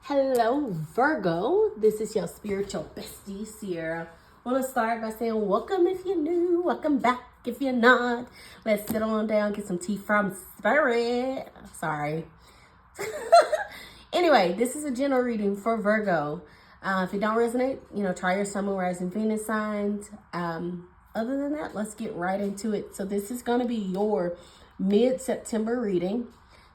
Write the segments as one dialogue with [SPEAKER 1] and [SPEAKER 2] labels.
[SPEAKER 1] Hello, Virgo. This is your spiritual bestie, Ciara. I want to start by saying welcome if you're new, welcome back if you're not. Let's sit on down, get some tea from Spirit. Sorry. Anyway, this is a general reading for Virgo. If it don't resonate, try your Sun, Moon, Rising, Venus signs. Other than that, let's get right into it. So this is going to be your mid-September reading.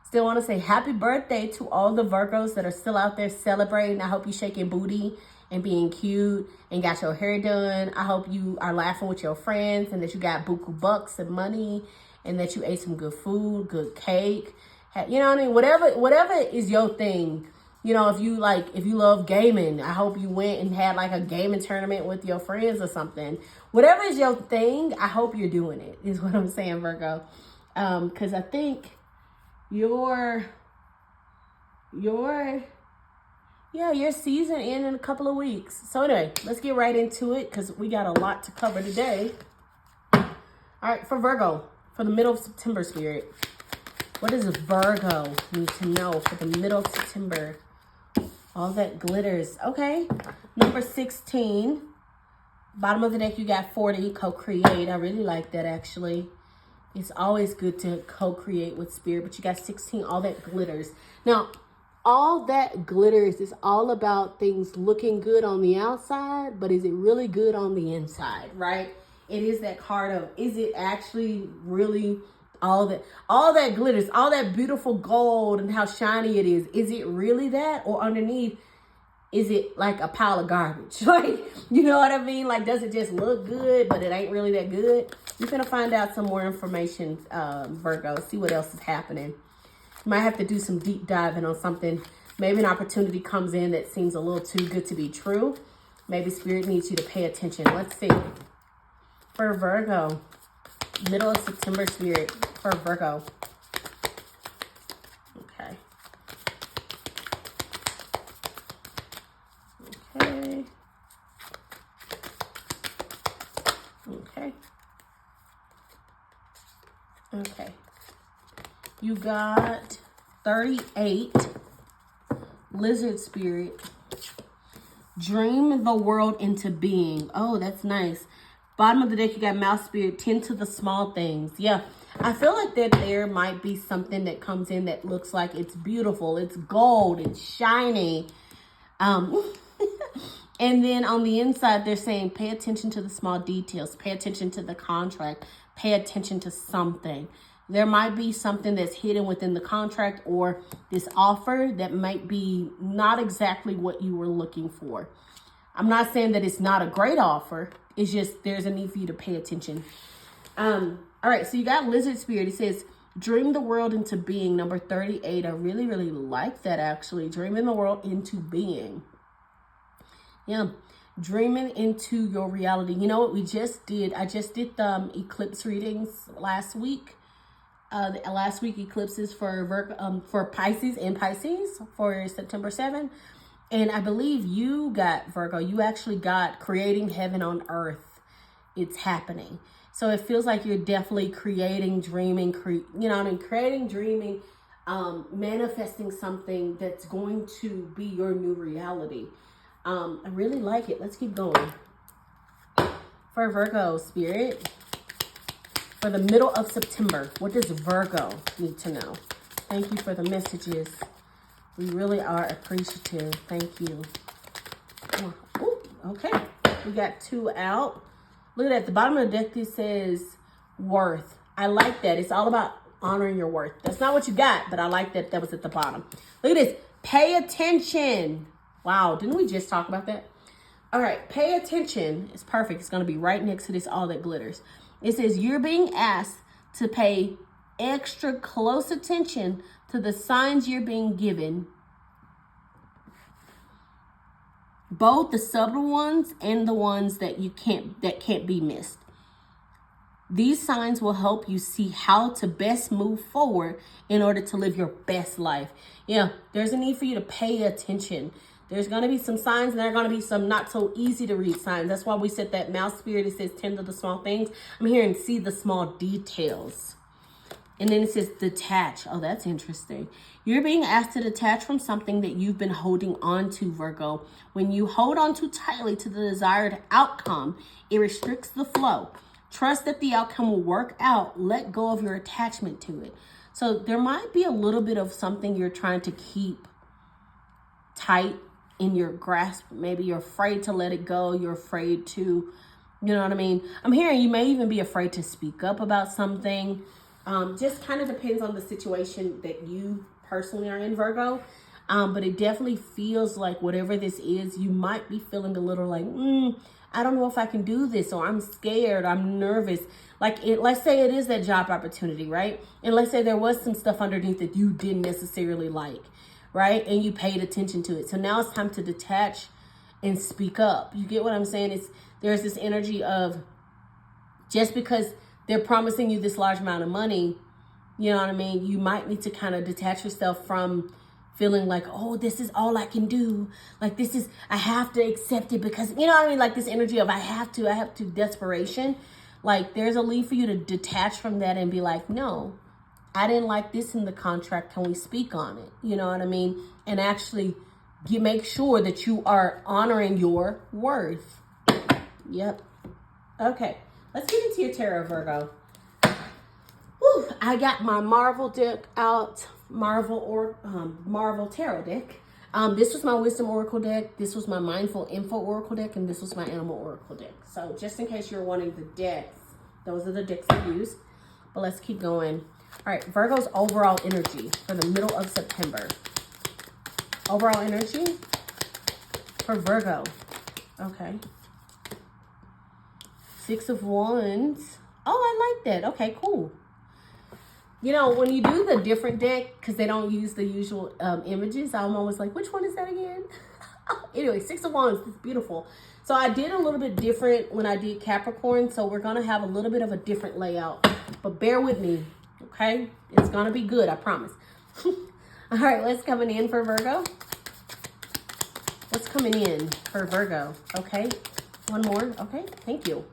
[SPEAKER 1] Still want to say happy birthday to all the Virgos that are still out there celebrating. I hope you shaking booty and being cute and got your hair done. I hope you are laughing with your friends and that you got buku bucks and money and that you ate some good food, good cake. You know what I mean? Whatever is your thing. If you love gaming, I hope you went and had like a gaming tournament with your friends or something. Whatever is your thing, I hope you're doing it, is what I'm saying, Virgo. Because I think your season in a couple of weeks. So anyway, let's get right into it because we got a lot to cover today. All right, for Virgo, for the middle of September, Spirit. What does Virgo need to know for the middle of September? All that glitters. Okay, number 16. Bottom of the deck, you got 40, co-create. I really like that, actually. It's always good to co-create with Spirit, but you got 16, all that glitters. Now, all that glitters is all about things looking good on the outside, but is it really good on the inside, right? It is that card of, is it actually really all that glitters, all that beautiful gold and how shiny it is it really that? Or underneath, is it like a pile of garbage? Like, you know what I mean? Like, does it just look good, but it ain't really that good? You're going to find out some more information, Virgo. See what else is happening. You might have to do some deep diving on something. Maybe an opportunity comes in that seems a little too good to be true. Maybe Spirit needs you to pay attention. Let's see. For Virgo, middle of September, Spirit, for Virgo. Okay. Okay. Okay. Okay. You got 38. Lizard Spirit. Dream the world into being. Oh, that's nice. Bottom of the deck, you got Mouse Spirit. Tend to the small things. Yeah. I feel like that there might be something that comes in that looks like it's beautiful. It's gold. It's shiny. And then on the inside, they're saying, pay attention to the small details. Pay attention to the contract. Pay attention to something. There might be something that's hidden within the contract or this offer that might be not exactly what you were looking for. I'm not saying that it's not a great offer. It's just there's a need for you to pay attention. All right, so you got Lizard Spirit. It says, dream the world into being, number 38. I really, really like that, actually. Dreaming the world into being. Yeah, dreaming into your reality. You know what we just did? I just did the eclipse readings last week. The last week eclipses for Pisces and Pisces for September 7. And I believe you got, Virgo, you actually got creating heaven on earth. It's happening. So it feels like you're definitely creating, dreaming, creating, dreaming, manifesting something that's going to be your new reality. I really like it. Let's keep going. For Virgo, Spirit, for the middle of September, what does Virgo need to know? Thank you for the messages. We really are appreciative. Thank you. Ooh, okay. We got 2 out. Look at that. The bottom of the deck, it says worth. I like that. It's all about honoring your worth. That's not what you got, but I like that that was at the bottom. Look at this. Pay attention. Wow. Didn't we just talk about that? All right. Pay attention. It's perfect. It's going to be right next to this all that glitters. It says you're being asked to pay extra close attention to the signs you're being given, both the subtle ones and the ones that can't be missed. These signs will help you see how to best move forward in order to live your best life. Yeah, there's a need for you to pay attention. There's going to be some signs and there are going to be some not so easy to read signs. That's why we said that Mouse Spirit, it says tend to the small things. I'm hearing see the small details. And then it says detach. Oh, that's interesting. You're being asked to detach from something that you've been holding on to, Virgo. When you hold on too tightly to the desired outcome, it restricts the flow. Trust that the outcome will work out. Let go of your attachment to it. So there might be a little bit of something you're trying to keep tight in your grasp. Maybe you're afraid to let it go. You're afraid to, you know what I mean? I'm hearing you may even be afraid to speak up about something. Just kind of depends on the situation that you personally are in, Virgo. But it definitely feels like whatever this is, you might be feeling a little like, I don't know if I can do this, or I'm scared, I'm nervous. Like, let's say it is that job opportunity, right? And let's say there was some stuff underneath that you didn't necessarily like, right? And you paid attention to it. So now it's time to detach and speak up. You get what I'm saying? There's this energy of just because they're promising you this large amount of money, you know what I mean? You might need to kind of detach yourself from feeling like, oh, this is all I can do. Like, I have to accept it because, you know what I mean? Like this energy of I have to, desperation. Like there's a need for you to detach from that and be like, no, I didn't like this in the contract. Can we speak on it? You know what I mean? And actually make sure that you are honoring your worth. Yep. Okay. Let's get into your tarot, Virgo. Whew, I got my Marvel deck out. Marvel Tarot deck. This was my Wisdom Oracle deck. This was my Mindful Info Oracle deck. And this was my Animal Oracle deck. So just in case you're wanting the decks, those are the decks I used. But let's keep going. All right, Virgo's overall energy for the middle of September. Overall energy for Virgo. Okay. 6 of Wands. Oh, I like that. Okay, cool. You know, when you do the different deck, because they don't use the usual images, I'm always like, which one is that again? Anyway, 6 of Wands is beautiful. So I did a little bit different when I did Capricorn. So we're going to have a little bit of a different layout. But bear with me, okay? It's going to be good, I promise. All right, what's coming in for Virgo? What's coming in for Virgo? Okay, one more. Okay, thank you.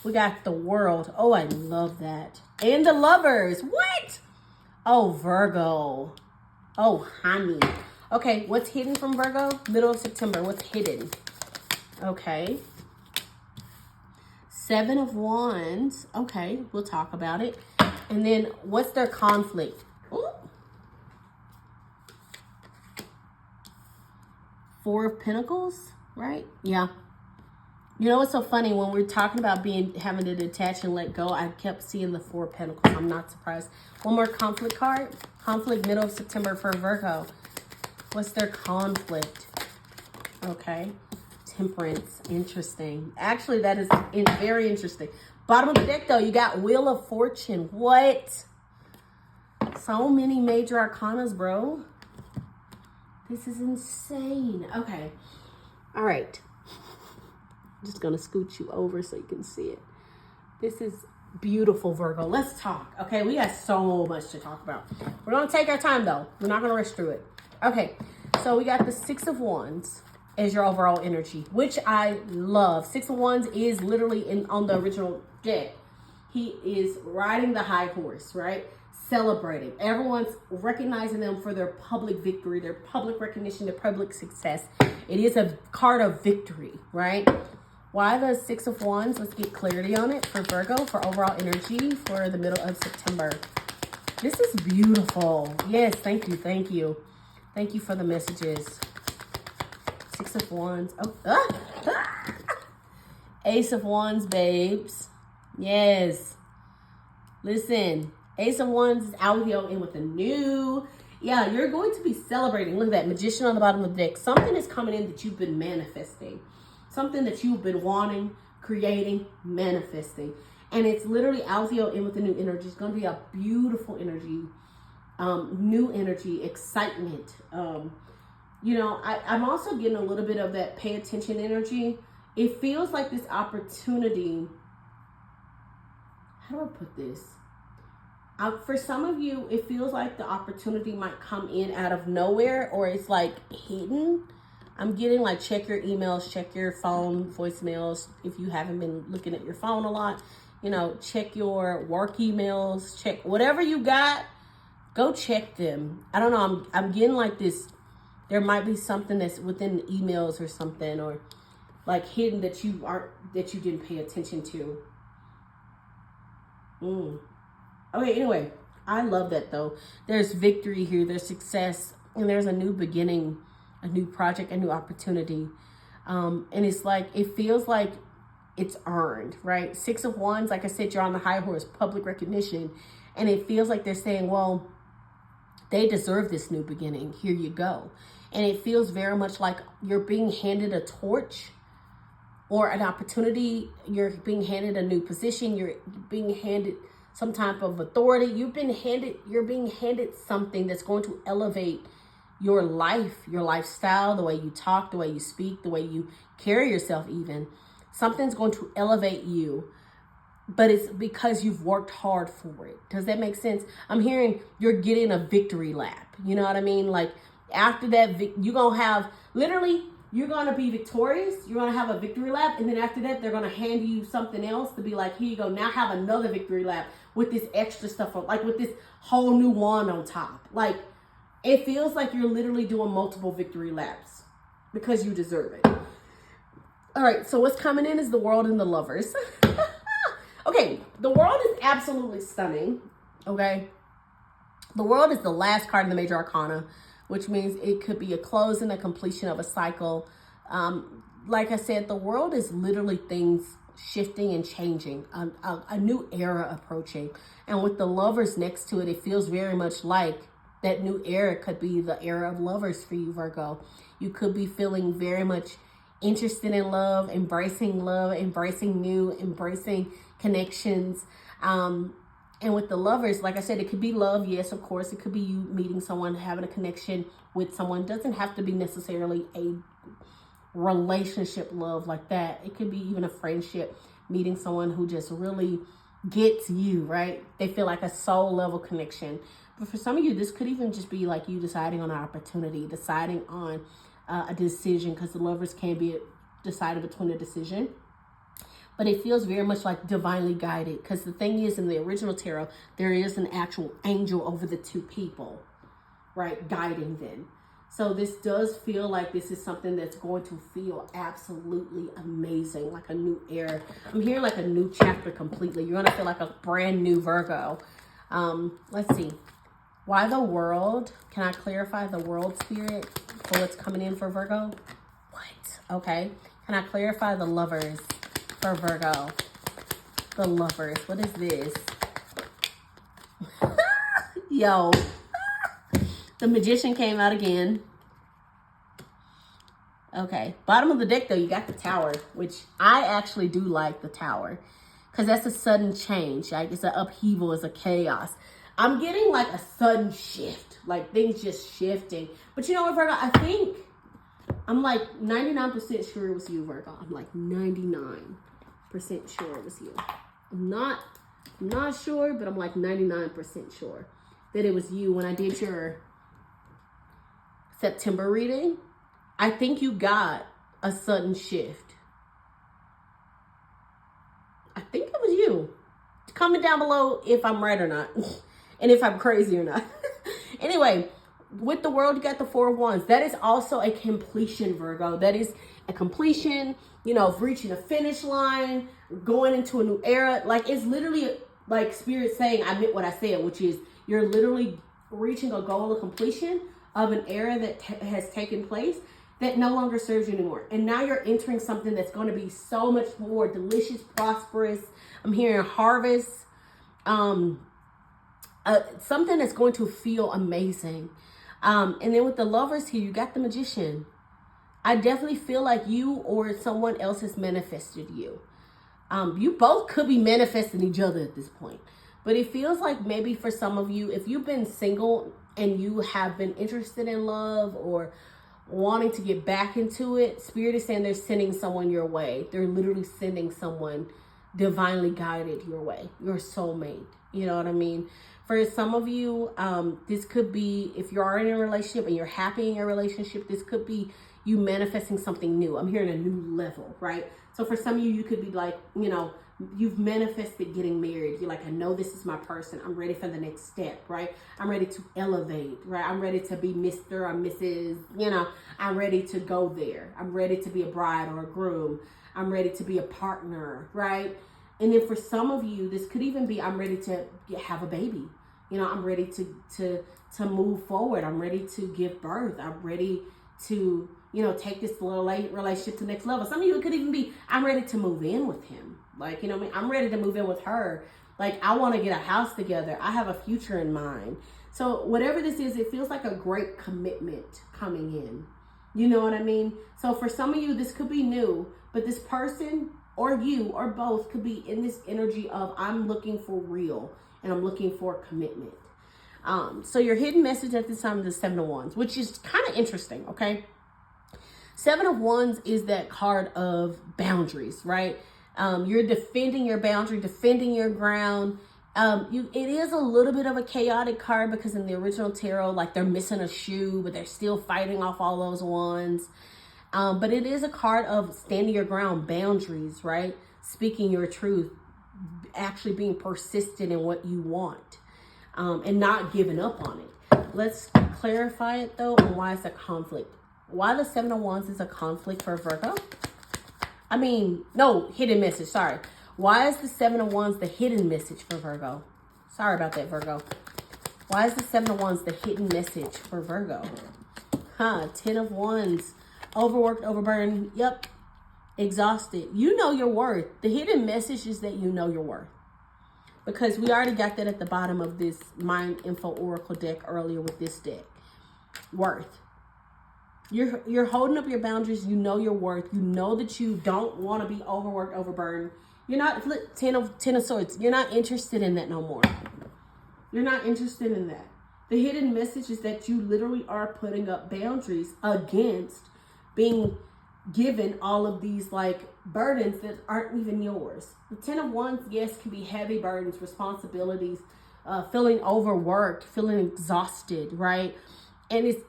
[SPEAKER 1] We got the World. Oh, I love that. And the Lovers. What? Oh, Virgo. Oh, honey. Okay, what's hidden from Virgo? Middle of September. What's hidden? Okay. 7 of Wands. Okay, we'll talk about it. And then what's their conflict? Ooh. 4 of Pentacles, right? Yeah. You know what's so funny? When we're talking about having to detach and let go, I kept seeing the 4 of Pentacles. I'm not surprised. One more conflict card. Conflict, middle of September for Virgo. What's their conflict? Okay. Temperance. Interesting. Actually, that is very interesting. Bottom of the deck, though, you got Wheel of Fortune. What? So many major arcanas, bro. This is insane. Okay. All right. Just going to scoot you over so you can see it. This is beautiful, Virgo. Let's talk. Okay, we got so much to talk about. We're going to take our time, though. We're not going to rush through it. Okay, so we got the 6 of Wands as your overall energy, which I love. 6 of Wands is literally on the original deck. He is riding the high horse, right? Celebrating. Everyone's recognizing them for their public victory, their public recognition, their public success. It is a card of victory, right? Why the 6 of Wands? Let's get clarity on it for Virgo for overall energy for the middle of September. This is beautiful. Yes, thank you, thank you. Thank you for the messages. 6 of Wands. Oh, Ace of Wands, babes. Yes. Listen, Ace of Wands is out here in with the new. Yeah, you're going to be celebrating. Look at that Magician on the bottom of the deck. Something is coming in that you've been manifesting. Something that you've been wanting, creating, manifesting. And it's literally Altheo in with the new energy. It's going to be a beautiful energy, new energy, excitement. You know, I'm also getting a little bit of that pay attention energy. It feels like this opportunity. How do I put this? For some of you, it feels like the opportunity might come in out of nowhere, or it's like hidden. I'm getting like, check your emails, check your phone, voicemails. If you haven't been looking at your phone a lot, check your work emails, check whatever you got, go check them. I don't know, I'm getting like this, there might be something that's within the emails or something, or like hidden that you didn't pay attention to. Okay, anyway, I love that though. There's victory here, there's success, and there's a new beginning, a new project, a new opportunity. And it's like, it feels like it's earned, right? 6 of Wands, like I said, you're on the high horse, public recognition. And it feels like they're saying, well, they deserve this new beginning. Here you go. And it feels very much like you're being handed a torch or an opportunity. You're being handed a new position. You're being handed some type of authority. You're being handed something that's going to elevate your life, your lifestyle, the way you talk, the way you speak, the way you carry yourself even. Something's going to elevate you, but it's because you've worked hard for it. Does that make sense? I'm hearing you're getting a victory lap. You know what I mean? Like after that, you're going to have, literally, you're going to be victorious. You're going to have a victory lap. And then after that, they're going to hand you something else to be like, here you go. Now have another victory lap with this extra stuff, like with this whole new wand on top. Like it feels like you're literally doing multiple victory laps because you deserve it. All right, so what's coming in is the World and the Lovers. Okay, the World is absolutely stunning, okay? The World is the last card in the Major Arcana, which means it could be a close and a completion of a cycle. Like I said, the World is literally things shifting and changing, a new era approaching. And with the Lovers next to it, it feels very much like that new era could be the era of lovers for you, Virgo. You could be feeling very much interested in love, embracing new, embracing connections. And with the Lovers, like I said, it could be love. Yes, of course, it could be you meeting someone, having a connection with someone. It doesn't have to be necessarily a relationship love like that. It could be even a friendship, meeting someone who just really gets you, right? They feel like a soul level connection. But for some of you, this could even just be like you deciding on an opportunity, deciding on a decision, because the Lovers can be decided between a decision. But it feels very much like divinely guided, because the thing is, in the original tarot, there is an actual angel over the two people, right, guiding them. So this does feel like this is something that's going to feel absolutely amazing, like a new era. I'm hearing like a new chapter completely. You're going to feel like a brand new Virgo. Let's see. Why the World? Can I clarify the World spirit for what's coming in for Virgo? What? Okay. Can I clarify the Lovers for Virgo? The Lovers. What is this? Yo. The Magician came out again. Okay. Bottom of the deck, though, you got the Tower, which I actually do like the Tower, because that's a sudden change. Like it's an upheaval, it's a chaos. I'm getting like a sudden shift, like things just shifting. But you know what, Virgo? I think I'm like 99% sure it was you, Virgo. I'm like 99% sure it was you. I'm not sure, but I'm like 99% sure that it was you when I did your September reading. I think you got a sudden shift. I think it was you. Comment down below if I'm right or not. And if I'm crazy or not. Anyway, with the World, you got the Four of Wands. That is also a completion, Virgo. That is a completion, of reaching a finish line, going into a new era. Like, it's literally like Spirit saying, I meant what I said, which is you're literally reaching a goal of completion of an era that has taken place that no longer serves you anymore. And now you're entering something that's going to be so much more delicious, prosperous. I'm hearing harvest. Something that's going to feel amazing. And then with the Lovers here, you got the Magician. I definitely feel like you or someone else has manifested you. You both could be manifesting each other at this point. But it feels like maybe for some of you, if you've been single and you have been interested in love or wanting to get back into it, Spirit is saying they're sending someone your way. They're literally sending someone divinely guided your way, your soulmate. You know what I mean? For some of you, this could be, if you are in a relationship and you're happy in your relationship, this could be you manifesting something new. I'm hearing a new level, right? So for some of you, you could be like, you know, you've manifested getting married. You're like, I know this is my person. I'm ready for the next step, right? I'm ready to elevate, right? I'm ready to be Mr. or Mrs., you know, I'm ready to go there. I'm ready to be a bride or a groom. I'm ready to be a partner, right? And then for some of you, this could even be, I'm ready to have a baby. You know, I'm ready to move forward. I'm ready to give birth. I'm ready to, you know, take this relationship to the next level. Some of you, it could even be, I'm ready to move in with him. Like, you know what I mean? I'm ready to move in with her. Like, I want to get a house together. I have a future in mind. So whatever this is, it feels like a great commitment coming in. You know what I mean? So for some of you, this could be new, but this person or you or both could be in this energy of, I'm looking for real and I'm looking for commitment. So your hidden message at this time is the 7 of Wands, which is kind of interesting, okay? 7 of Wands is that card of boundaries, right? You're defending your boundary, defending your ground. It is a little bit of a chaotic card because in the original tarot, like they're missing a shoe, but they're still fighting off all those wands. But it is a card of standing your ground, boundaries, right? Speaking your truth, actually being persistent in what you want, and not giving up on it. Let's clarify it though, and why it's a conflict. Why the 7 of Wands is a conflict for Virgo? I mean, no, hidden message, sorry. Why is the 7 of Wands the hidden message for Virgo? Sorry about that, Virgo. Why is the 7 of Wands the hidden message for Virgo? 10 of Wands. Overworked, overburdened. Yep. Exhausted. You know your worth. The hidden message is that you know your worth. Because we already got that at the bottom of this Mind Info Oracle deck earlier with this deck. Worth. You're holding up your boundaries. You know your worth. You know that you don't want to be overworked, overburdened. You're not, 10 of Swords. You're not interested in that no more. You're not interested in that. The hidden message is that you literally are putting up boundaries against being given all of these like burdens that aren't even yours. The 10 of Wands, yes, can be heavy burdens, responsibilities, feeling overworked, feeling exhausted, right? And it's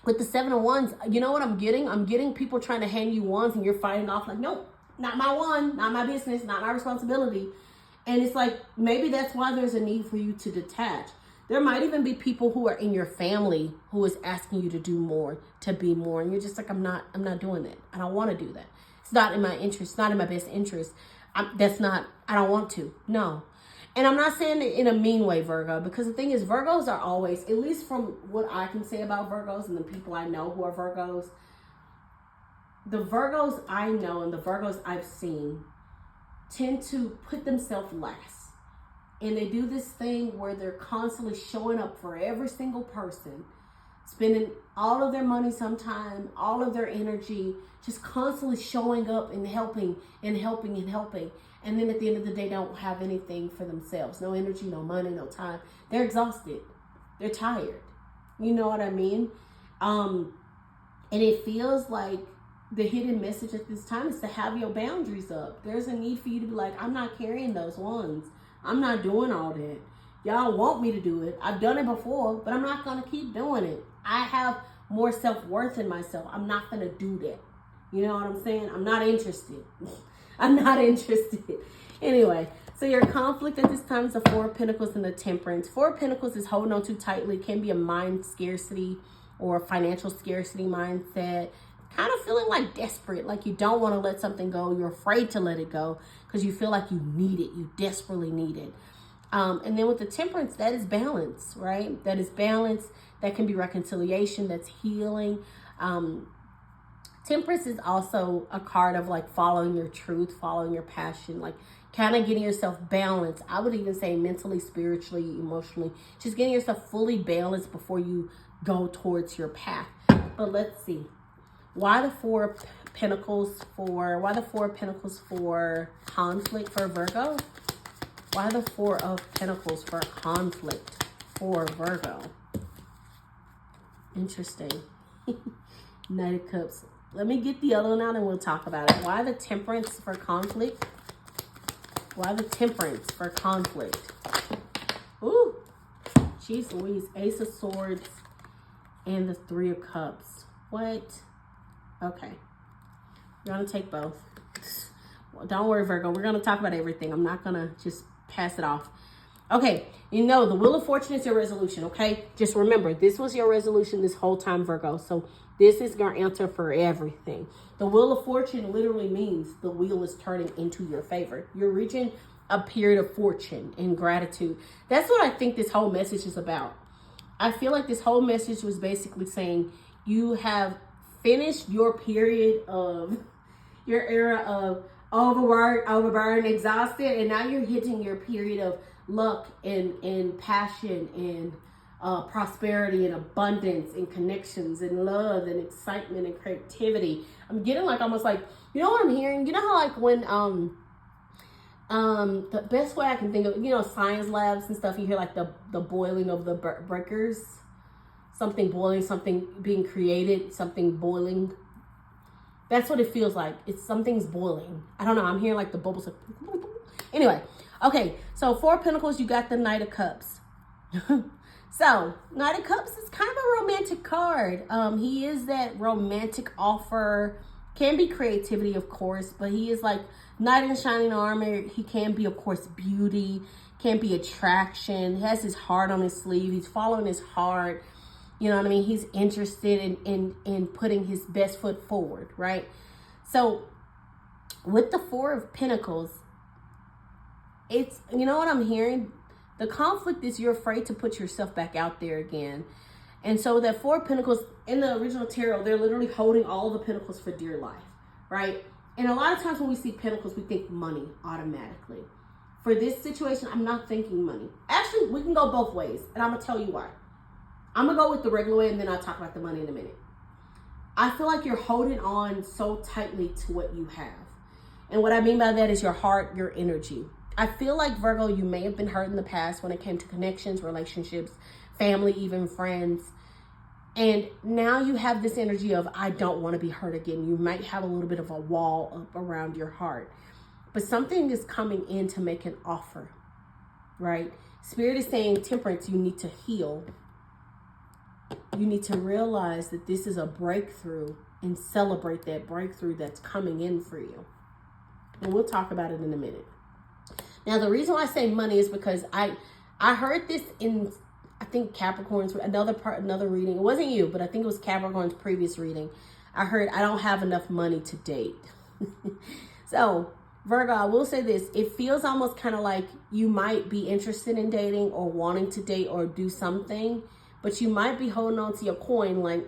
[SPEAKER 1] with the 7 of Wands, you know what I'm getting? I'm getting people trying to hand you wands and you're fighting off like, nope, not my wand, not my business, not my responsibility. And it's like, maybe that's why there's a need for you to detach. There might even be people who are in your family who is asking you to do more, to be more. And you're just like, I'm not doing that. I don't want to do that. It's not in my interest. It's not in my best interest. I don't want to. No. And I'm not saying it in a mean way, Virgo, because the thing is, Virgos are always, at least from what I can say about Virgos and the people I know who are Virgos, the Virgos I know and the Virgos I've seen tend to put themselves last. And they do this thing where they're constantly showing up for every single person, spending all of their money sometime, all of their energy, just constantly showing up and helping and helping and helping. And then at the end of the day, don't have anything for themselves. No energy, no money, no time. They're exhausted. They're tired. You know what I mean? And it feels like the hidden message at this time is to have your boundaries up. There's a need for you to be like, I'm not carrying those ones. I'm not doing all that. Y'all want me to do it. I've done it before, but I'm not going to keep doing it. I have more self-worth in myself. I'm not going to do that. You know what I'm saying? I'm not interested. I'm not interested. Anyway, so your conflict at this time is the 4 of Pentacles and the Temperance. 4 of Pentacles is holding on too tightly. It can be a mind scarcity or financial scarcity mindset. Kind of feeling like desperate, like you don't want to let something go. You're afraid to let it go because you feel like you need it. You desperately need it. And then with the Temperance, that is balance, right? That is balance. That can be reconciliation. That's healing. Temperance is also a card of like following your truth, following your passion, like kind of getting yourself balanced. I would even say mentally, spiritually, emotionally, just getting yourself fully balanced before you go towards your path. But let's see. Why the 4 of Pentacles for conflict for Virgo? Why the 4 of Pentacles for conflict for Virgo? Interesting. Knight of Cups. Let me get the other one out and we'll talk about it. Why the Temperance for conflict? Why the Temperance for conflict? Ooh. Jeez Louise, Ace of Swords and the Three of Cups. What? Okay. We're going to take both. Well, don't worry, Virgo. We're going to talk about everything. I'm not going to just pass it off. Okay. You know, the Wheel of Fortune is your resolution, okay? Just remember, this was your resolution this whole time, Virgo. So this is going to answer for everything. The Wheel of Fortune literally means the wheel is turning into your favor. You're reaching a period of fortune and gratitude. That's what I think this whole message is about. I feel like this whole message was basically saying you have finished your period of your era of overworked, overburdened, exhausted, and now you're hitting your period of luck and passion and prosperity and abundance and connections and love and excitement and creativity. I'm getting like almost like, you know what I'm hearing? You know how like when the best way I can think of, you know, science labs and stuff, you hear like the boiling of the breakers, something boiling, something being created, something boiling. That's what it feels like. It's something's boiling. I don't know. I'm hearing like the bubbles. Anyway, okay. So 4 of Pentacles, you got the Knight of Cups. So Knight of Cups is kind of a romantic card. He is that romantic offer. Can be creativity, of course, but he is like knight in shining armor. He can be, of course, beauty. Can be attraction. He has his heart on his sleeve. He's following his heart. You know what I mean? He's interested in putting his best foot forward, right? So with the 4 of Pentacles, it's, you know what I'm hearing? The conflict is you're afraid to put yourself back out there again. And so that 4 of Pentacles in the original tarot, they're literally holding all the pentacles for dear life, right? And a lot of times when we see pentacles, we think money automatically. For this situation, I'm not thinking money. Actually, we can go both ways, and I'm going to tell you why. I'm going to go with the regular way, and then I'll talk about the money in a minute. I feel like you're holding on so tightly to what you have. And what I mean by that is your heart, your energy. I feel like, Virgo, you may have been hurt in the past when it came to connections, relationships, family, even friends. And now you have this energy of, I don't want to be hurt again. You might have a little bit of a wall up around your heart. But something is coming in to make an offer, right? Spirit is saying, Temperance, you need to heal. You need to realize that this is a breakthrough and celebrate that breakthrough that's coming in for you. And we'll talk about it in a minute. Now, the reason why I say money is because I heard this in, I think, Capricorn's another reading. It wasn't you, but I think it was Capricorn's previous reading. I heard, I don't have enough money to date. So, Virgo, I will say this. It feels almost kind of like you might be interested in dating or wanting to date or do something, but you might be holding on to your coin like,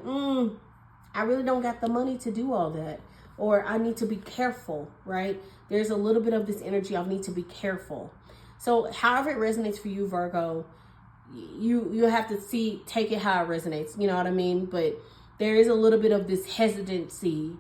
[SPEAKER 1] I really don't got the money to do all that. Or I need to be careful, right? There's a little bit of this energy. I need to be careful. So however it resonates for you, Virgo, you have to take it how it resonates. You know what I mean? But there is a little bit of this hesitancy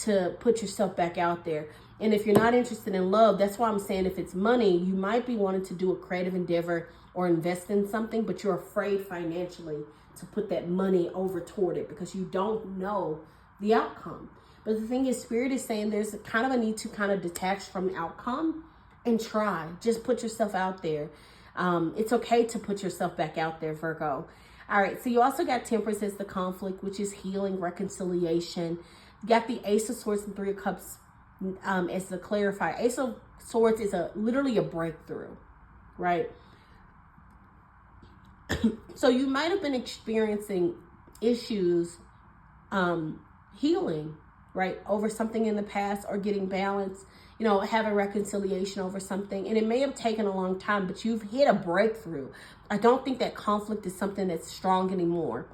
[SPEAKER 1] to put yourself back out there. And if you're not interested in love, that's why I'm saying if it's money, you might be wanting to do a creative endeavor or invest in something, but you're afraid financially to put that money over toward it because you don't know the outcome. But the thing is, Spirit is saying there's kind of a need to kind of detach from the outcome and try. Just put yourself out there. It's okay to put yourself back out there, Virgo. All right, so you also got Temperance as the conflict, which is healing, reconciliation. You got the Ace of Swords and 3 of Cups as the clarifier. Ace of Swords is literally a breakthrough, right? So you might have been experiencing issues healing, right, over something in the past or getting balance, you know, have a reconciliation over something. And it may have taken a long time, but you've hit a breakthrough. I don't think that conflict is something that's strong anymore.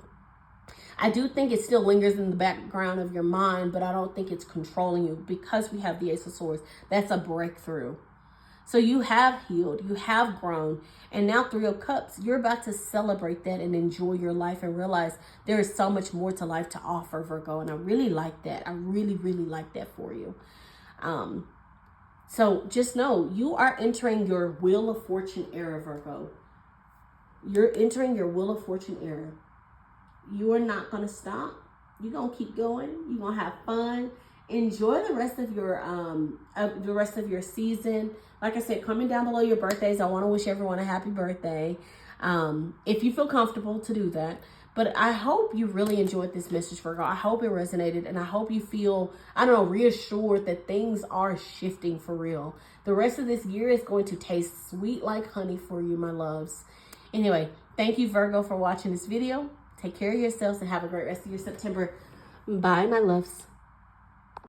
[SPEAKER 1] I do think it still lingers in the background of your mind, but I don't think it's controlling you because we have the Ace of Swords. That's a breakthrough. So you have healed, you have grown, and now 3 of Cups, you're about to celebrate that and enjoy your life and realize there is so much more to life to offer, Virgo, and I really like that. I really, really like that for you. So just know you are entering your Wheel of Fortune era, Virgo. You're entering your Wheel of Fortune era. You are not going to stop. You're going to keep going. You're going to have fun. Enjoy the rest of your season. Like I said, comment down below your birthdays. I want to wish everyone a happy birthday. if you feel comfortable to do that. But I hope you really enjoyed this message, Virgo. I hope it resonated, and I hope you feel, I don't know, reassured that things are shifting for real. The rest of this year is going to taste sweet like honey for you, my loves. Anyway, thank you, Virgo, for watching this video. Take care of yourselves and have a great rest of your September. Bye, my loves.